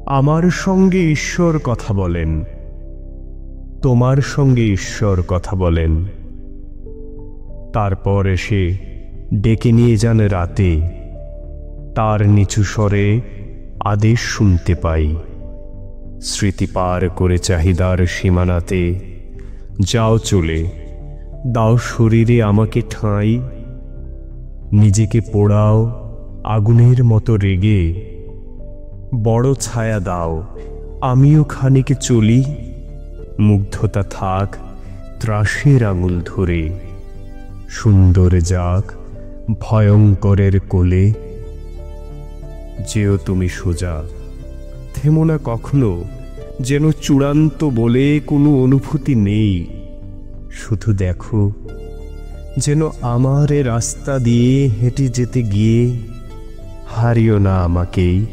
আমার সঙ্গে ঈশ্বর কথা বলেন, তোমার সঙ্গে ঈশ্বর কথা বলেন। তারপর এসে ডেকে নিয়ে যান রাতে, তার নিচু স্বরে আদেশ শুনতে পাই। স্মৃতি পার করে চাহিদার সীমানাতে যাও চলে, দাও শরীরে আমাকে ঠাঁই। নিজেকে পোড়াও আগুনের মতো রেগে, বড় ছায়া দাও আমিও খানিক চলি। মুগ্ধতা থাক ত্রাসের আঙুল ধরে, সুন্দর যাক ভয়ঙ্করের কোলে। যেও তুমি সোজা, থেমো না কখনো, যেন চূড়ান্ত বলে কোনো অনুভূতি নেই। শুধু দেখো, যেন আমার এ রাস্তা দিয়ে হেঁটে যেতে গিয়ে হারিও না আমাকেই।